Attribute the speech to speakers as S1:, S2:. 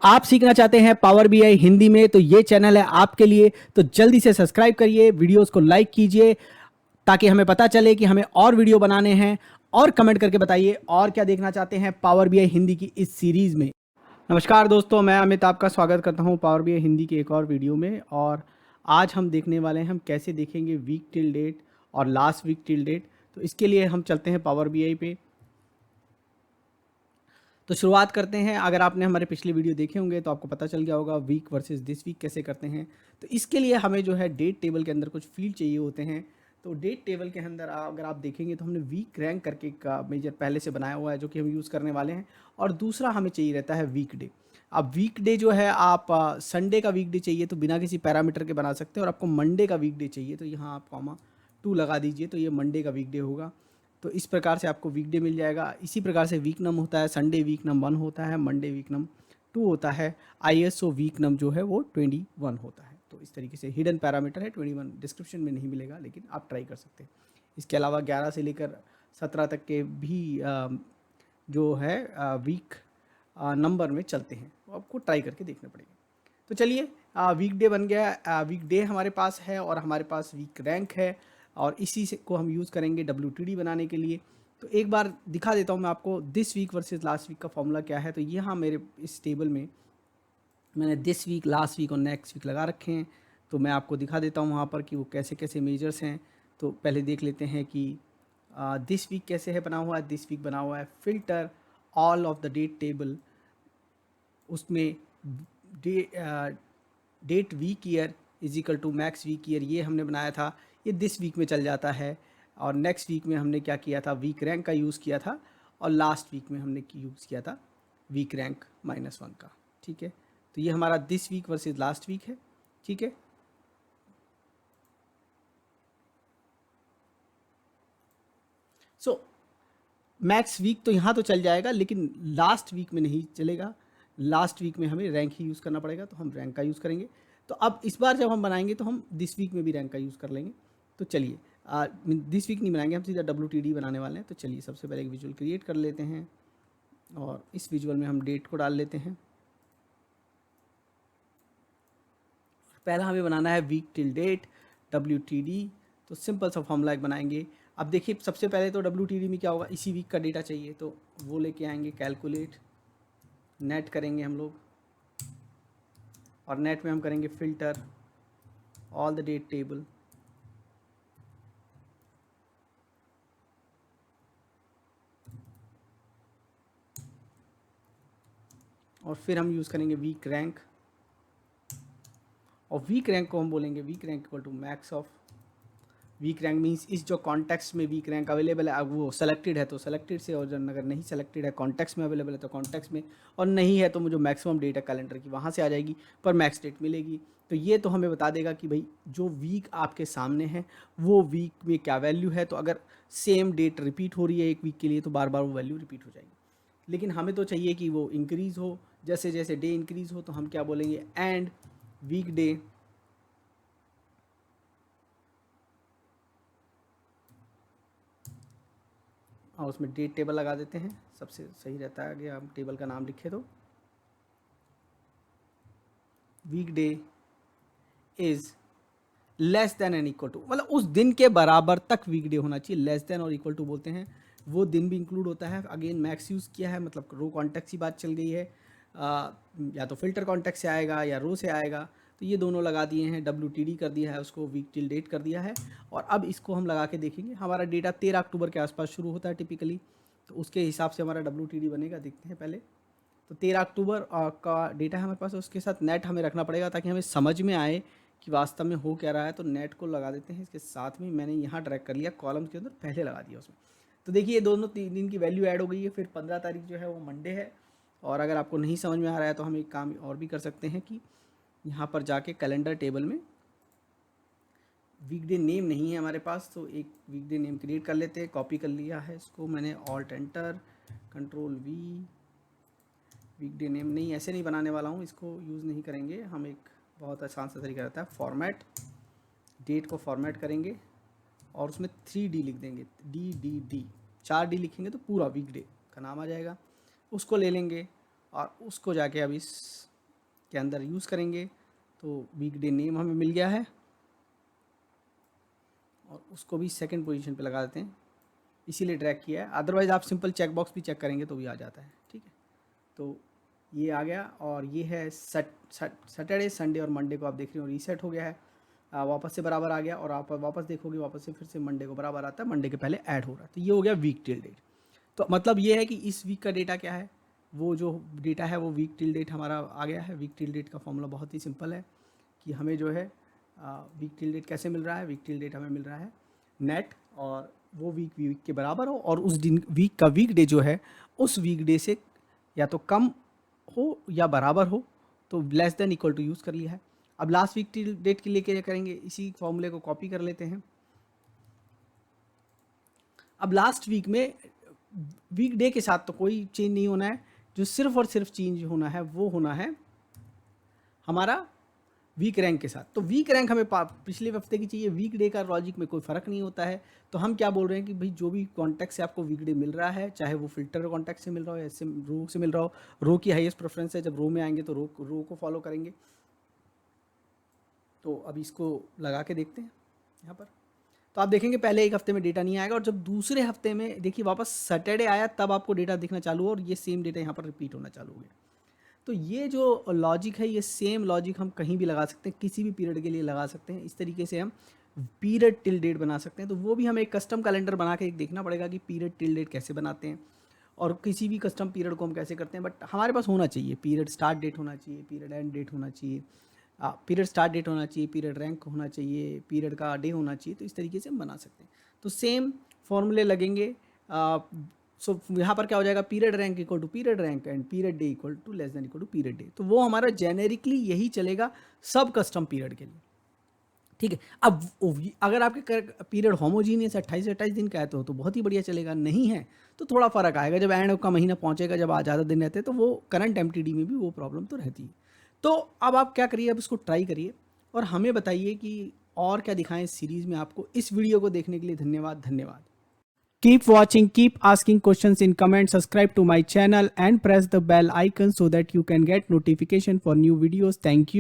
S1: आप सीखना चाहते हैं पावर बीआई हिंदी में तो ये चैनल है आपके लिए। तो जल्दी से सब्सक्राइब करिए, वीडियोस को लाइक कीजिए ताकि हमें पता चले कि हमें और वीडियो बनाने हैं। और कमेंट करके बताइए और क्या देखना चाहते हैं पावर बीआई हिंदी की इस सीरीज में। नमस्कार दोस्तों, मैं अमित आपका स्वागत करता हूं पावर बीआई हिंदी की एक और वीडियो में। और आज हम देखने वाले हैं हम कैसे देखेंगे वीक टिल डेट और लास्ट वीक टिल डेट। तो इसके लिए हम चलते हैं पावर बीआई पे। तो शुरुआत करते हैं। अगर आपने हमारे पिछले वीडियो देखे होंगे तो आपको पता चल गया होगा वीक वर्सेस दिस वीक कैसे करते हैं। तो इसके लिए हमें जो है डेट टेबल के अंदर कुछ फील्ड चाहिए होते हैं। तो डेट टेबल के अंदर अगर आप देखेंगे तो हमने वीक रैंक करके का मेजर पहले से बनाया हुआ है जो कि हम यूज़ करने वाले हैं। और दूसरा हमें चाहिए रहता है वीक डे। अब वीक डे जो है आप संडे का वीक डे चाहिए तो बिना किसी पैरामीटर के बना सकते हैं। और आपको मंडे का वीक डे चाहिए तो यहाँ आप कॉमा 2 लगा दीजिए तो ये मंडे का वीक डे होगा। तो इस प्रकार से आपको वीकडे मिल जाएगा। इसी प्रकार से वीक नम होता है, संडे वीक नम 1 होता है, मंडे वीक नम 2 होता है, आईएसओ वीक नम जो है वो 21 होता है। तो इस तरीके से हिडन पैरामीटर है 21, डिस्क्रिप्शन में नहीं मिलेगा लेकिन आप ट्राई कर सकते हैं। इसके अलावा 11 से लेकर 17 तक के भी जो है वीक नंबर में चलते हैं, तो आपको ट्राई करके देखना पड़ेगा। तो चलिए, वीक डे बन गया, वीक डे हमारे पास है और हमारे पास वीक रैंक है। और इसी से को हम यूज़ करेंगे WTD बनाने के लिए। तो एक बार दिखा देता हूँ मैं आपको this week versus last week का फॉर्मूला क्या है। तो यहाँ मेरे इस टेबल में मैंने दिस वीक, लास्ट वीक और नेक्स्ट वीक लगा रखे हैं। तो मैं आपको दिखा देता हूँ वहाँ पर कि वो कैसे कैसे मेजर्स हैं। तो पहले देख लेते हैं कि दिस वीक कैसे है बना हुआ है। दिस वीक बना हुआ है filter all of the date table, उसमें date week year is equal to max week year, ये हमने बनाया था। ये दिस वीक में चल जाता है। और नेक्स्ट वीक में हमने क्या किया था, वीक रैंक का यूज़ किया था। और लास्ट वीक में हमने यूज़ किया था वीक रैंक -1 का। ठीक है, तो ये हमारा this week versus last week है। ठीक है, सो मैक्स वीक तो यहाँ तो चल जाएगा लेकिन लास्ट वीक में नहीं चलेगा। लास्ट वीक में हमें रैंक ही यूज़ करना पड़ेगा, तो हम रैंक का यूज़ करेंगे। तो अब इस बार जब हम बनाएंगे तो हम दिस वीक में भी रैंक का यूज़ कर लेंगे। तो चलिए, दिस वीक नहीं बनाएंगे, हम सीधा WTD बनाने वाले हैं। तो चलिए, सबसे पहले एक विजुअल क्रिएट कर लेते हैं और इस विजुअल में हम डेट को डाल लेते हैं। पहला हमें बनाना है वीक टिल डेट WTD। तो सिंपल सा फॉर्मूला एक बनाएंगे। अब देखिए, सबसे पहले तो WTD में क्या होगा, इसी वीक का डेटा चाहिए तो वो लेके आएंगे, कैलकुलेट नेट करेंगे हम लोग। और नेट में हम करेंगे filter all the date table. और फिर हम यूज़ करेंगे वीक रैंक। और वीक रैंक को हम बोलेंगे week rank equal to max of. Week rank means इस जो कॉन्टेक्स्ट में वीक रैंक अवेलेबल है, अब वो सेलेक्टेड है तो सेलेक्टेड से, और अगर नहीं सेलेक्टेड है, कॉन्टेक्स्ट में अवेलेबल है तो कॉन्टेक्स्ट में, और नहीं है तो मुझे मैक्सिमम डेट है कैलेंडर की वहाँ से आ जाएगी, पर मैक्स डेट मिलेगी। तो ये तो हमें बता देगा कि भाई जो वीक आपके सामने है वो वीक में क्या वैल्यू है। तो अगर सेम डेट रिपीट हो रही है एक वीक के लिए तो बार बार वो वैल्यू रिपीट हो जाएगी। लेकिन हमें तो चाहिए कि वो इंक्रीज़ हो, जैसे जैसे डे इंक्रीज़ हो। तो हम क्या बोलेंगे, एंड वीक डे और उसमें डेट टेबल लगा देते हैं, सबसे सही रहता है। आगे हम टेबल का नाम लिखे तो week day is less than and equal to, मतलब उस दिन के बराबर तक वीक डे होना चाहिए। लेस देन और इक्वल टू बोलते हैं, वो दिन भी इंक्लूड होता है। अगेन मैक्स यूज़ किया है, मतलब रो कॉन्टेक्ट की बात चल गई है। या तो फिल्टर कॉन्टेक्ट से आएगा या रो से आएगा। तो ये दोनों लगा दिए हैं, WTD कर दिया है, उसको वीक टिल डेट कर दिया है। और अब इसको हम लगा के देखेंगे। हमारा डेटा 13 अक्टूबर के आसपास शुरू होता है टिपिकली, तो उसके हिसाब से हमारा WTD बनेगा। देखते हैं पहले। तो 13 अक्टूबर का डेटा है हमारे पास, उसके साथ नेट हमें रखना पड़ेगा ताकि हमें समझ में आए कि वास्तव में हो क्या रहा है। तो नेट को लगा देते हैं इसके साथ में। मैंने यहाँ ड्रैग कर लिया, कॉलम के अंदर पहले लगा दिया उसमें। तो देखिए, ये दोनों 3 दिन की वैल्यू ऐड हो गई है। फिर 15 तारीख जो है वो मंडे है। और अगर आपको नहीं समझ में आ रहा है तो हम एक काम और भी कर सकते हैं कि यहाँ पर जाके कैलेंडर टेबल में वीकडे नेम नहीं है हमारे पास, तो एक वीकडे नेम क्रिएट कर लेते हैं। कॉपी कर लिया है इसको मैंने, ऑल्ट एंटर, कंट्रोल-V। वीकडे नेम नहीं, ऐसे नहीं बनाने वाला हूँ, इसको यूज़ नहीं करेंगे हम। एक बहुत आसान सा तरीका रहता है, फॉर्मेट, डेट को फॉर्मेट करेंगे और उसमें 3D लिख देंगे, DDD। 4D लिखेंगे तो पूरा वीकडे का नाम आ जाएगा। उसको ले लेंगे और उसको जाके अब इस के अंदर यूज़ करेंगे तो वीकडे नेम हमें मिल गया है और उसको भी सेकंड पोजीशन पे लगा देते हैं, इसीलिए ड्रैग किया है। अदरवाइज़ आप सिंपल चेक बॉक्स भी चेक करेंगे तो भी आ जाता है, ठीक है। तो ये आ गया और ये है सैटरडे संडे और मंडे को आप देख रहे हो रीसेट हो गया है, वापस से बराबर आ गया। और आप वापस देखोगे वापस से फिर से मंडे को बराबर आता है, मंडे के पहले ऐड हो रहा है। तो ये हो गया वीक टिल डेट। तो मतलब ये है कि इस वीक का डेटा क्या है, वो जो डेटा है वो वीक टिल डेट हमारा आ गया है। वीक टिल डेट का फॉर्मूला बहुत ही सिंपल है कि हमें जो है वीक टिल डेट कैसे मिल रहा है। वीक टिल डेट हमें मिल रहा है नेट, और वो वीक के बराबर हो और उस दिन वीक का वीक डे जो है उस वीक डे से या तो कम हो या बराबर हो, तो less than equal to use कर लिया है। अब लास्ट वीक टिल डेट के लिए क्या करेंगे, इसी फॉर्मूले को कॉपी कर लेते हैं। अब लास्ट वीक में वीक डे के साथ तो कोई चेंज नहीं होना है, जो सिर्फ और सिर्फ चेंज होना है वो होना है हमारा वीक रैंक के साथ। तो वीक रैंक हमें पिछले हफ्ते की चाहिए, वीक डे का लॉजिक में कोई फ़र्क नहीं होता है। तो हम क्या बोल रहे हैं कि भाई जो भी कॉन्टैक्ट से आपको वीक डे मिल रहा है, चाहे वो फिल्टर कॉन्टैक्ट से मिल रहा हो या रो से मिल रहा हो, रो की हाईएस्ट प्रेफरेंस है, जब रो में आएंगे तो रो को फॉलो करेंगे। तो अब इसको लगा के देखते हैं यहाँ पर। तो आप देखेंगे पहले एक हफ्ते में डेटा नहीं आएगा, और जब दूसरे हफ्ते में देखिए वापस सैटरडे आया तब आपको डेटा दिखना चालू हो और ये सेम डेटा यहाँ पर रिपीट होना चालू हो गया। तो ये जो लॉजिक है, ये सेम लॉजिक हम कहीं भी लगा सकते हैं, किसी भी पीरियड के लिए लगा सकते हैं। इस तरीके से हम पीरियड टिल डेट बना सकते हैं। तो वो भी हमें एक कस्टम कैलेंडर बना के देखना पड़ेगा कि पीरियड टिल डेट कैसे बनाते हैं और किसी भी कस्टम पीरियड को हम कैसे करते हैं। बट हमारे पास होना चाहिए, पीरियड स्टार्ट डेट होना चाहिए, पीरियड एंड डेट होना चाहिए, पीरियड स्टार्ट डेट होना चाहिए, पीरियड रैंक होना चाहिए, पीरियड का डे होना चाहिए। तो इस तरीके से हम बना सकते हैं। तो सेम फॉर्मूले लगेंगे। सो यहाँ पर क्या हो जाएगा, period rank equal to period rank and period day equal to less than equal to period day. तो वो हमारा जेनेरिकली यही चलेगा सब कस्टम पीरियड के लिए, ठीक है। अब अगर आपके पीरियड होमोजीनियस 28 दिन का है तो बहुत ही बढ़िया चलेगा, नहीं है तो थोड़ा फ़र्क आएगा। जब एंड का महीना पहुंचेगा, जब ज़्यादा दिन रहते हैं, तो वो करंट एमटीडी में भी वो प्रॉब्लम तो रहती है। तो अब आप क्या करिए, अब इसको ट्राई करिए और हमें बताइए कि और क्या दिखाएं इस सीरीज़ में आपको। इस वीडियो को देखने के लिए धन्यवाद। Keep watching, keep asking questions in comments, subscribe to my channel and press the bell icon so that you can get notification for new videos. Thank you.